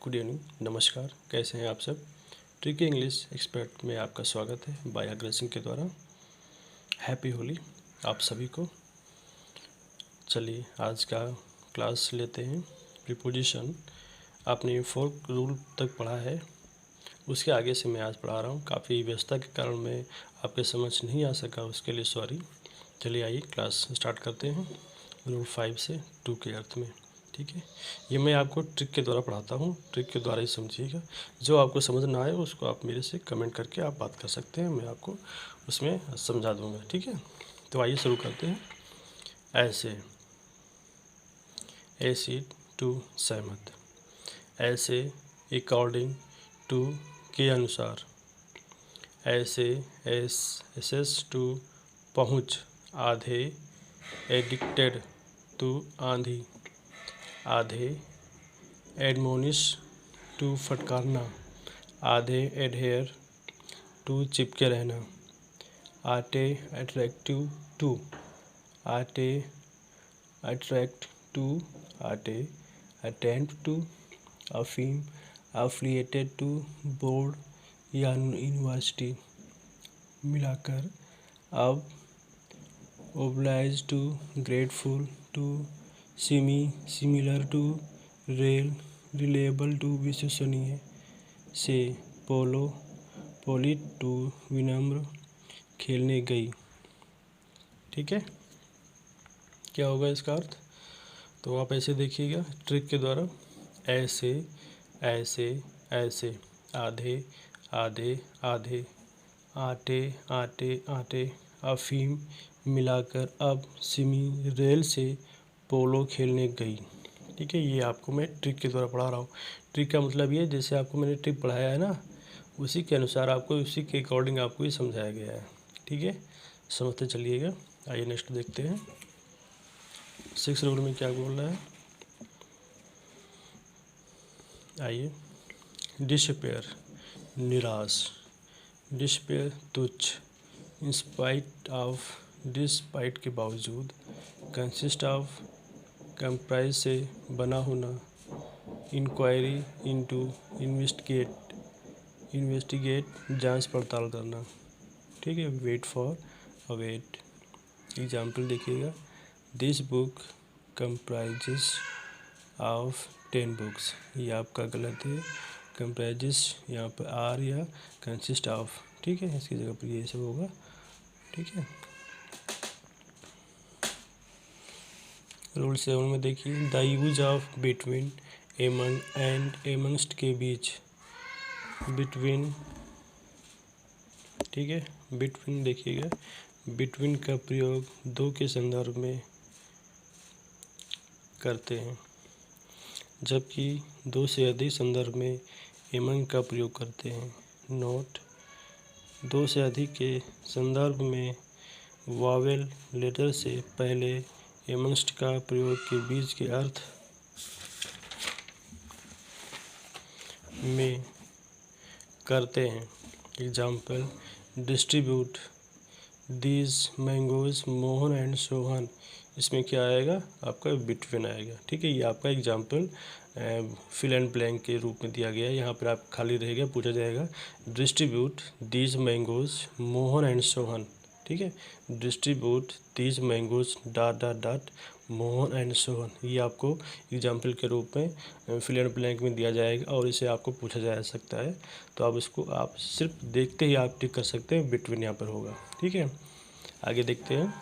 Good evening, नमस्कार। कैसे हैं आप सब। ट्रिकी इंग्लिश एक्सपर्ट में आपका स्वागत है बाय अग्रज सिंह के द्वारा। हैप्पी होली आप सभी को। चलिए आज का क्लास लेते हैं। प्रीपोजिशन आपने 4 रूल तक पढ़ा है, उसके आगे से मैं आज पढ़ा रहा हूँ। काफ़ी व्यस्तता के कारण मैं आपके समझ नहीं आ सका, उसके लिए सॉरी। चलिए आइए क्लास स्टार्ट करते हैं रूल 5 से 2 के अर्थ में। ठीक है, ये मैं आपको ट्रिक के द्वारा पढ़ाता हूँ, ट्रिक के द्वारा ही समझिएगा। जो आपको समझ ना आए उसको आप मेरे से कमेंट करके आप बात कर सकते हैं, मैं आपको उसमें समझा दूँगा। ठीक है, तो आइए शुरू करते हैं। ऐसे, ऐसी टू सहमत, ऐसे अकॉर्डिंग टू के अनुसार, ऐसे एसेस टू पहुँच, आधे एडिक्टेड टू आंधी, आधे एडमोनिश टू फटकारना, आधे एडहेयर टू चिपके रहना, आटे अट्रैक्टिव टू, आटे अट्रैक्ट टू, आटे अटेंड टू, अफीम अफिलिएटेड टू बोर्ड या यूनिवर्सिटी, मिलाकर अब oblige to, grateful to, similar to, रेल रिलेबल टू, विश्वसनीय से, पोलो पोलिट टू, विनम्र, खेलने गई। ठीक है, क्या होगा इसका अर्थ, तो आप ऐसे देखिएगा ट्रिक के द्वारा। ऐसे ऐसे ऐसे, आधे आधे आधे, आटे आटे आटे, अफीम मिलाकर अब, सिमी रेल से पोलो खेलने गई। ठीक है, ये आपको मैं ट्रिक के द्वारा पढ़ा रहा हूँ। ट्रिक का मतलब ये, जैसे आपको मैंने ट्रिक पढ़ाया है ना, उसी के अनुसार आपको, उसी के अकॉर्डिंग आपको ये समझाया गया है। ठीक है, समझते चलिएगा। आइए नेक्स्ट देखते हैं। 6 रूल में क्या बोल रहा है, आइए। डिस्पेयर निराश, डिस्पेयर तुच्छ, इंस्पाइट ऑफ डिस्पाइट के बावजूद, कंसिस्ट ऑफ कंप्राइज से बना होना, इंक्वायरी इनटू इन्वेस्टिगेट जांच पड़ताल करना। ठीक है, वेट फॉर अवेट। एग्जाम्पल देखिएगा, this book comprises of 10 books, ये आपका गलत है। कंप्राइजेस यहाँ पर आर या कंसिस्ट ऑफ, ठीक है, इसकी जगह पर ये सब होगा। ठीक है, रूल 7 में देखिए, the use of between, among and amongst के बीच, बिटवीन। ठीक है, बिटवीन देखिएगा, बिटवीन का प्रयोग दो के संदर्भ में करते हैं, जबकि दो से अधिक संदर्भ में एमंग का प्रयोग करते हैं। नोट, दो से अधिक के संदर्भ में वावेल लेटर से पहले एमंगस्ट का प्रयोग के बीच के अर्थ में करते हैं। Example, distribute these mangoes Mohan and Sohan, इसमें क्या आएगा आपका, बिटवीन आएगा। ठीक है, ये आपका एग्जाम्पल फिल एंड ब्लैंक के रूप में दिया गया है। यहाँ पर आप खाली रहेगा, पूछा जाएगा distribute these mangoes Mohan and Sohan. ठीक है, distribute these mangoes dot dot dot Mohan and Sohan, ये आपको एग्जाम्पल के रूप में फिल एंड ब्लैंक में दिया जाएगा और इसे आपको पूछा जा सकता है। तो आप इसको आप सिर्फ देखते ही आप टिक कर सकते हैं, बिटवीन यहाँ पर होगा। ठीक है, आगे देखते हैं।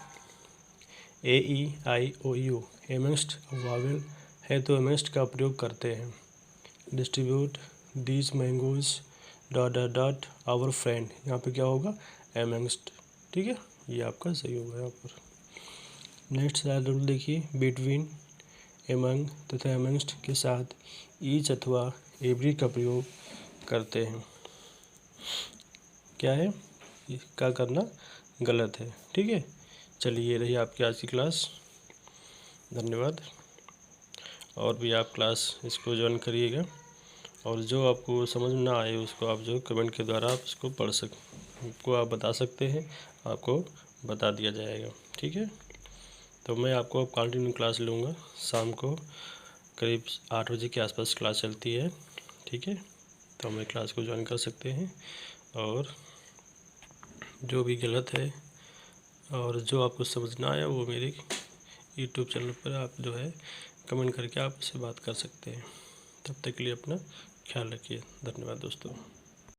AEIOU एमंगस्ट वावेल है, तो एमंगस्ट का प्रयोग करते हैं। Distribute these mangoes dot dot dot our friend, यहाँ पे क्या होगा, एमंगस्ट। ठीक है, ये आपका सही होगा यहाँ पर। नेक्स्ट रूल देखिए, बिटवीन, एमंग तथा एमंगस्ट के साथ ईच अथवा एवरी का प्रयोग करते हैं। क्या है, क्या करना गलत है। ठीक है, चलिए ये रही आपकी आज की क्लास। धन्यवाद। और भी आप क्लास इसको ज्वाइन करिएगा, और जो आपको समझ में ना आए उसको आप जो कमेंट के द्वारा आप इसको पढ़ आपको आप बता सकते हैं, आपको बता दिया जाएगा। ठीक है, तो मैं आपको अब कंटिन्यू क्लास लूँगा। शाम को करीब 8 बजे के आसपास क्लास चलती है। ठीक है, तो हमारे क्लास को ज्वाइन कर सकते हैं। और जो भी गलत है और जो आपको समझ ना आया वो मेरे यूट्यूब चैनल पर आप जो है कमेंट करके आप उससे बात कर सकते हैं। तब तक के लिए अपना ख्याल रखिए। धन्यवाद दोस्तों।